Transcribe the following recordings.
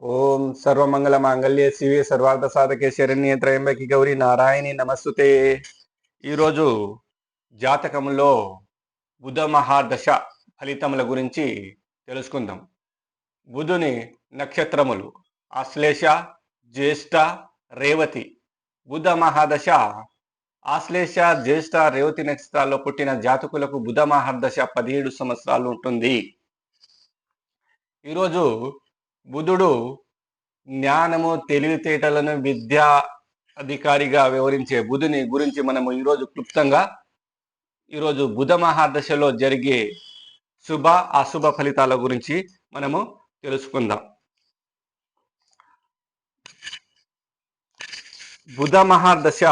ఓం సర్వమంగళ మాంగళ్యే శివే సర్వార్థ సాధకే శరణ్యే త్రయంబకి గౌరి నారాయణి నమస్తుతే. ఈరోజు జాతకంలో బుధ మహాదశ ఫలితముల గురించి తెలుసుకుందాం. బుధుని నక్షత్రములు ఆశ్లేష, జ్యేష్ఠ, రేవతి. బుధ మహాదశ ఆశ్లేష, జ్యేష్ఠ, రేవతి నక్షత్రాల్లో పుట్టిన జాతకులకు బుధ మహాదశ 17 సంవత్సరాలు ఉంటుంది. ఈరోజు బుధుడు జ్ఞానము, తెలివితేటలను, విద్యా అధికారిగా వ్యవహరించే బుధుని గురించి మనము ఈరోజు క్లుప్తంగా ఈరోజు బుధ మహాదశలో జరిగే శుభ అశుభ ఫలితాల గురించి మనము తెలుసుకుందాం. బుధ మహాదశ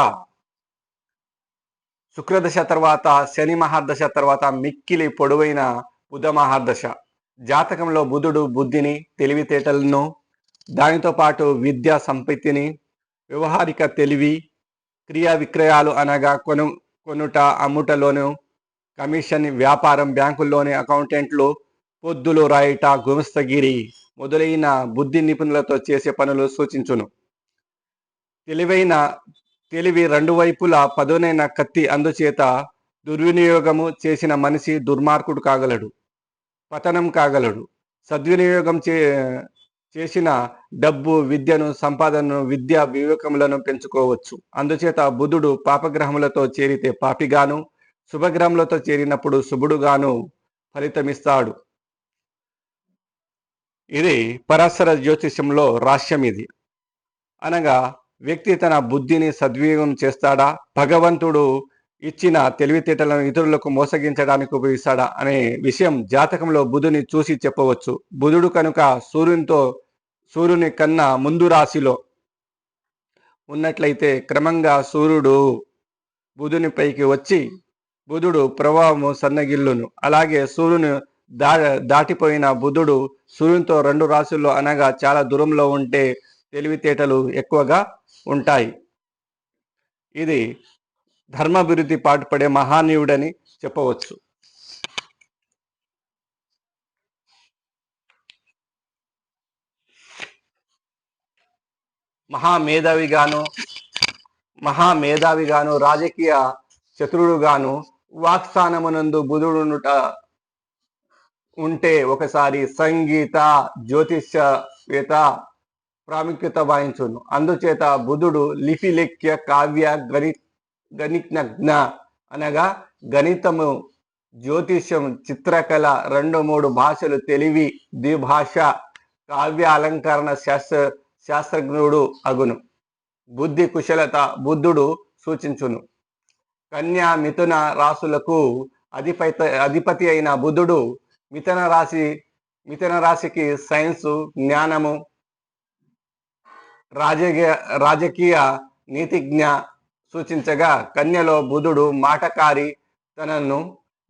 శుక్రదశ తర్వాత, శని మహాదశ తర్వాత మిక్కిలి పొడవైన బుధ మహాదశ. జాతకంలో బుధుడు బుద్ధిని, తెలివితేటలను, దానితో పాటు విద్యా సంపత్తిని, వ్యవహారిక తెలివి, క్రియా విక్రయాలు అనగా కొనుట అమ్ముటలోను, కమిషన్, వ్యాపారం, బ్యాంకుల్లోని అకౌంటెంట్లు, పొద్దులు రాయట, గుమస్తగిరి మొదలైన బుద్ధి నిపుణులతో చేసే పనులు సూచించును. తెలివి రెండు వైపులా పదునైన కత్తి, అందుచేత దుర్వినియోగము చేసిన మనిషి దుర్మార్గుడు కాగలడు, పతనం కాగలడు. సద్వినియోగం చేసిన డబ్బు, విద్యను, సంపాదనను, విద్యా వివేకములను పెంచుకోవచ్చు. అందుచేత బుధుడు పాపగ్రహములతో చేరితే పాపిగాను, శుభగ్రహములతో చేరినప్పుడు శుభుడుగాను ఫలితమిస్తాడు. ఇది పరాశర జ్యోతిషంలో రహస్యం. ఇది అనగా వ్యక్తి తన బుద్ధిని సద్వినియోగం చేస్తాడా, భగవంతుడు ఇచ్చిన తెలివితేటలను ఇతరులకు మోసగించడానికి ఉపయోగిస్తాడా అనే విషయం జాతకంలో బుధుని చూసి చెప్పవచ్చు. బుధుడు కనుక సూర్యుని కన్నా ముందు రాశిలో ఉన్నట్లయితే క్రమంగా సూర్యుడు బుధుని పైకి వచ్చి బుధుడు ప్రభావము సన్నగిల్లును. అలాగే సూర్యుని దాటిపోయిన బుధుడు సూర్యునితో 2 రాశుల్లో అనగా చాలా దూరంలో ఉంటే తెలివితేటలు ఎక్కువగా ఉంటాయి. ఇది ధర్మాభివృద్ధి పాటుపడే మహానీయుడని చెప్పవచ్చు. మహామేధావిగాను, రాజకీయ చతురుడుగాను, వాక్స్థానమునందు బుధుడునుట ఉంటే ఒకసారి సంగీత, జ్యోతిష్యవేత్త ప్రాముఖ్యత వహించును. అందుచేత బుధుడు లిపిలేఖ్య, కావ్య, గణితజ్ఞ అనగా గణితము, జ్యోతిష్యం, చిత్రకళ, 2-3 భాషలు, తెలివి, ద్విభాష, కావ్య అలంకరణ శాస్త్రజ్ఞుడు అగును. బుద్ధి కుశలత బుద్ధుడు సూచించును. కన్యా, మిథున రాశులకు అధిపతి అయిన బుధుడు మిథున రాశికి సైన్సు, జ్ఞానము, రాజకీయ నీతిజ్ఞ సూచించగా, కన్యలో బుధుడు మాటకారి తనను,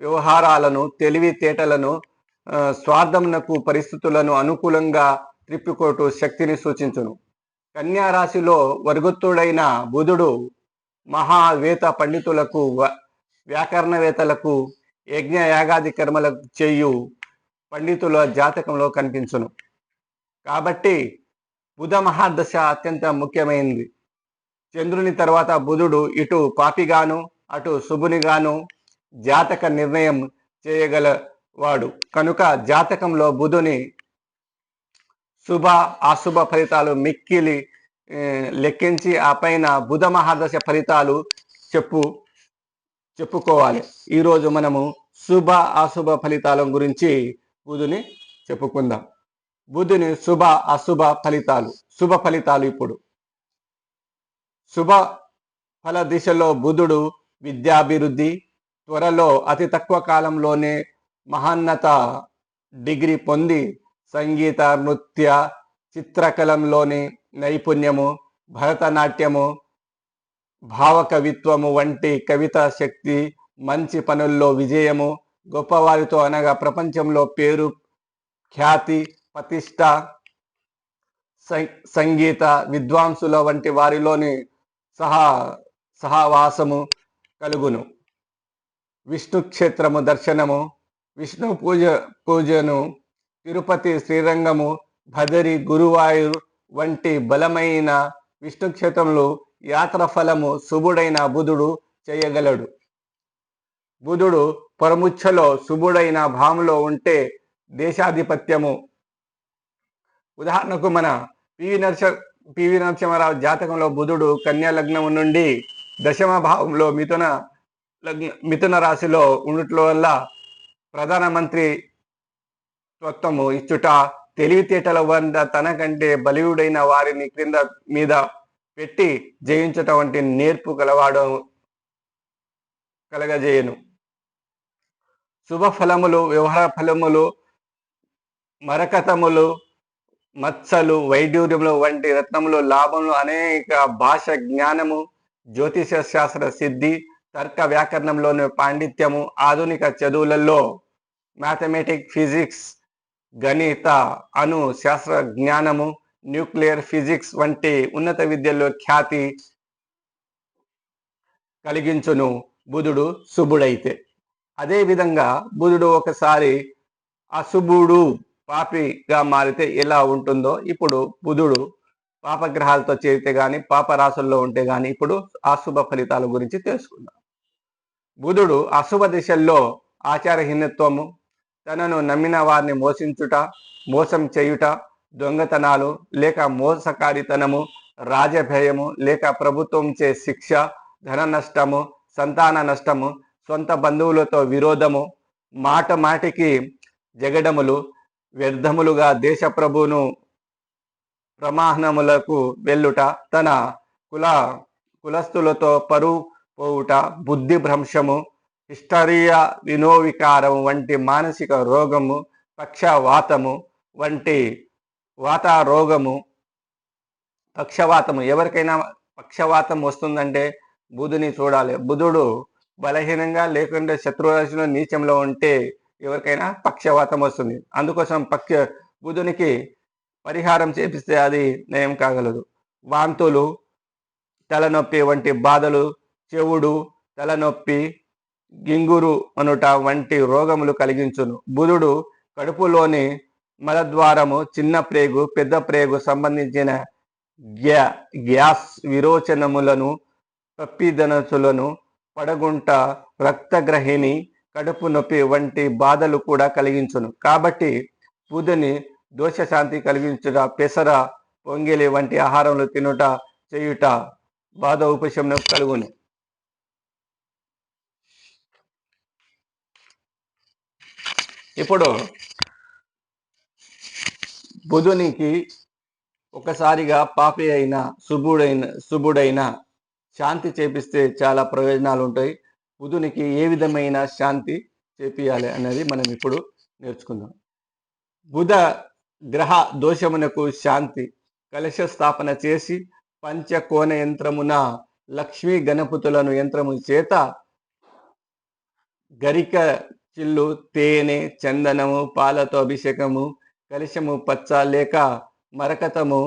వ్యవహారాలను, తెలివితేటలను, స్వార్థమునకు, పరిస్థితులను అనుకూలంగా త్రిప్పుకోటు శక్తిని సూచించును. కన్యా రాశిలో వర్గొత్తుడైన బుధుడు మహావేత పండితులకు, వ్యాకరణవేత్తలకు, యజ్ఞ యాగాది కర్మలకు చేయు పండితుల జాతకంలో కనిపించును. కాబట్టి బుధ మహాదశ అత్యంత ముఖ్యమైనది. చంద్రుని తర్వాత బుధుడు ఇటు పాపిగాను అటు శుభునిగాను జాతక నిర్ణయం చేయగలవాడు. కనుక జాతకంలో బుధుని శుభ అశుభ ఫలితాలు మిక్కిలి లెక్కించి ఆ పైన బుధ మహాదశ ఫలితాలు చెప్పుకోవాలి. ఈరోజు మనము శుభ అశుభ ఫలితాల గురించి బుధుని చెప్పుకుందాం. బుధుని శుభ అశుభ ఫలితాలు. శుభ ఫలితాలు. ఇప్పుడు శుభ ఫల దిశలో బుధుడు విద్యాభివృద్ధి, త్వరలో అతి తక్కువ కాలంలోనే మహోన్నత డిగ్రీ పొంది సంగీత, నృత్య, చిత్రకళంలోని నైపుణ్యము, భరతనాట్యము, భావకవిత్వము వంటి కవితా శక్తి, మంచి పనుల్లో విజయము, గొప్పవారితో అనగా ప్రపంచంలో పేరు, ఖ్యాతి, ప్రతిష్ట, సంగీత విద్వాంసుల వంటి వారిలోని సహవాసము కలుగును. విష్ణు క్షేత్రము దర్శనము, విష్ణు పూజను, తిరుపతి, శ్రీరంగము, భదరి, గురువాయూర్ వంటి బలమైన విష్ణు క్షేత్రంలో యాత్ర ఫలము శుభుడైన బుధుడు చేయగలడు. బుధుడు పరముచ్చలో శుభుడైన భావంలో ఉంటే దేశాధిపత్యము. ఉదాహరణకు మన పివి నరసింహారావు జాతకంలో బుధుడు కన్యా లగ్నం నుండి దశమ భావంలో మిథున రాశిలో ఉండటం వల్ల ప్రధానమంత్రి త్వత్వము ఇచ్చుట, తెలివితేటల వద్ద తనకంటే బలీవుడైన వారిని క్రింద మీద పెట్టి జయించుట వంటి నేర్పు కలవాడు కలగజేయను. శుభ ఫలములు, వ్యవహార ఫలములు, మరకతములు, మత్సలు, వైడ్యూర్యములు వంటి రత్నములు, లాభములు, అనేక భాష జ్ఞానము, జ్యోతిష శాస్త్ర సిద్ధి, తర్క వ్యాకరణంలోని పాండిత్యము, ఆధునిక చదువులలో మ్యాథమెటిక్స్, ఫిజిక్స్, గణిత, అణు శాస్త్ర జ్ఞానము, న్యూక్లియర్ ఫిజిక్స్ వంటి ఉన్నత విద్యల్లో ఖ్యాతి కలిగించును బుధుడు శుభుడైతే. అదేవిధంగా బుధుడు ఒకసారి అశుభుడు, పాపిగా మారితే ఎలా ఉంటుందో ఇప్పుడు బుధుడు పాపగ్రహాలతో చేరితే గాని, పాప రాశుల్లో ఉంటే గాని ఇప్పుడు అశుభ ఫలితాల గురించి తెలుసుకుందాం. బుధుడు అశుభ దిశల్లో ఆచారహీనత్వము, తనను నమ్మిన వారిని మోసించుట, మోసం చేయుట, దొంగతనాలు లేక మోసకారితనము, రాజభయము లేక ప్రభుత్వంచే శిక్ష, ధన నష్టము, సంతాన నష్టము, సొంత బంధువులతో విరోధము, మాట మాటికి జగడములు, వ్యర్థములుగా దేశ ప్రభువును ప్రమాణములకు వెళ్ళుట, తన కులస్తులతో పరువు పోవుట, బుద్ధి భ్రంశము, హిస్టరియా వినోవికారం వంటి మానసిక రోగము, పక్షవాతము వంటి వాతారోగము. పక్షవాతము, ఎవరికైనా పక్షవాతం వస్తుందంటే బుధుని చూడాలి. బుధుడు బలహీనంగా లేకుంటే శత్రురాశిలో నీచంలో ఉంటే ఎవరికైనా పక్షవాతం వస్తుంది. అందుకోసం బుధునికి పరిహారం చేపిస్తే అది నయం కాగలదు. వాంతులు, తలనొప్పి వంటి బాధలు, చెవుడు, తలనొప్పి, గింగురు అనుట వంటి రోగములు కలిగించును. బుధుడు కడుపులోని మలద్వారము, చిన్న ప్రేగు, పెద్ద ప్రేగు సంబంధించిన గ్యాస్, విరోచనములను, పప్పిదనసులను, పడగుంట, రక్తగ్రహిణి, కడుపు నొప్పి వంటి బాధలు కూడా కలిగించును. కాబట్టి బుధుని దోషశాంతి కలిగించుట, పెసర, పొంగిలి వంటి ఆహారములు తినుట చేయుట బాధ ఉపశమనం కలుగును. ఇప్పుడు బుధునికి ఒకసారిగా పాపి అయిన శుభుడైన శాంతి చేపిస్తే చాలా ప్రయోజనాలు ఉంటాయి. బుధునికి ఏ విధమైన శాంతి చేపియాలి అనేది మనం ఇప్పుడు నేర్చుకుందాం. బుధ గ్రహ దోషమునకు శాంతి కలశ స్థాపన చేసి పంచకోణ యంత్రమున లక్ష్మీ గణపతులను యంత్రము చేత గరిక చిల్లు, తేనె, చందనము, పాలతో అభిషేకము, కలశము పచ్చ లేక మరకతము,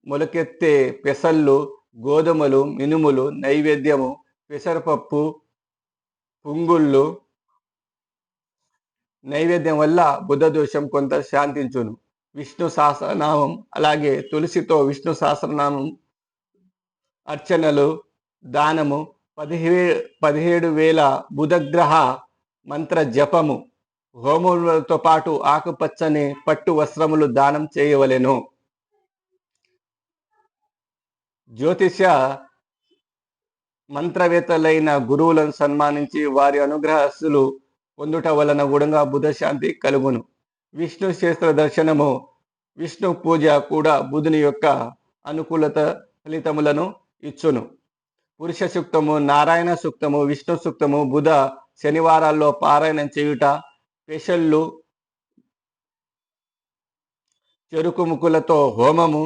మొలకెత్తే పెసళ్ళు, గోధుమలు, మినుములు, నైవేద్యము, పెసరపప్పు, పుంగుళ్ళు నైవేద్యం వల్ల బుధ దోషం కొంత శాంతించును. విష్ణు సహస్రనామం అలాగే తులసితో విష్ణు సహస్రనామం అర్చనలు, దానము, 17,000 బుధగ్రహ మంత్ర జపము, హోమములతో పాటు ఆకుపచ్చని పట్టు వస్త్రములు దానం చేయవలెను. జ్యోతిష మంత్రవేత్తలైన గురువులను సన్మానించి వారి అనుగ్రహస్తులు పొందుట వలన కూడా బుధశాంతి కలుగును. విష్ణు క్షేత్ర దర్శనము, విష్ణు పూజ కూడా బుధుని యొక్క అనుకూలత ఫలితములను ఇచ్చును. పురుష సూక్తము, నారాయణ సూక్తము, విష్ణు సూక్తము బుధ శనివారాల్లో పారాయణం చేయుట, పెసళ్ళు, చెరుకు ముక్కులతో హోమము,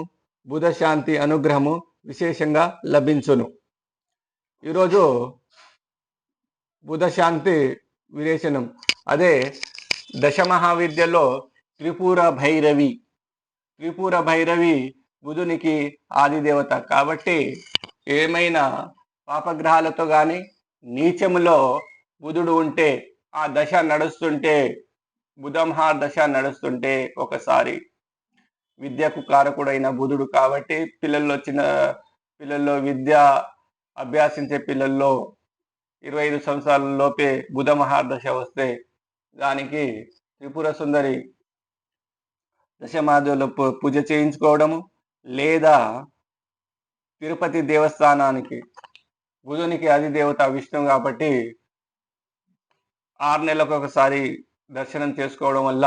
బుధశాంతి అనుగ్రహము విశేషంగా లభించును. ఈరోజు బుధశాంతి విరేచనం. అదే దశమహావిద్యలో త్రిపుర భైరవి బుధునికి ఆదిదేవత కాబట్టి ఏమైనా పాపగ్రహాలతో కానీ నీచములో బుధుడు ఉంటే ఆ దశ నడుస్తుంటే, బుధమహా దశ నడుస్తుంటే ఒకసారి విద్యకు కారకుడైన బుధుడు కాబట్టి పిల్లల్లో విద్య అభ్యాసించే పిల్లల్లో 25 సంవత్సరాల లోపే బుధ మహాదశ వస్తే దానికి త్రిపుర సుందరి దశమాధువులో పూజ చేయించుకోవడము, లేదా తిరుపతి దేవస్థానానికి బుధునికి అధిదేవత విష్ణువు కాబట్టి 6 నెలలకు ఒకసారి దర్శనం చేసుకోవడం వల్ల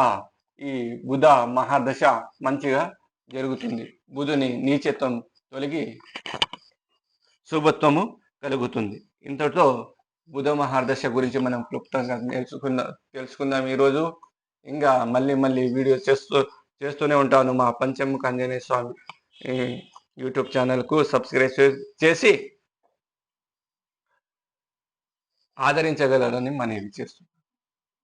ఈ బుధ మహాదశ మంచిగా జరుగుతుంది. బుధుని నీచత్వం తొలగి శుభత్వము కలుగుతుంది. ఇంతటితో బుధ మహాదశ గురించి మనం క్లుప్తంగా తెలుసుకుందాం ఈరోజు. ఇంకా మళ్ళీ వీడియో చేస్తూనే ఉంటాను. మా పంచముఖ ఆంజనేయ స్వామి యూట్యూబ్ ఛానల్కు సబ్స్క్రైబ్ చేసి ఆదరించగలరని మనవి చేస్తున్నాను.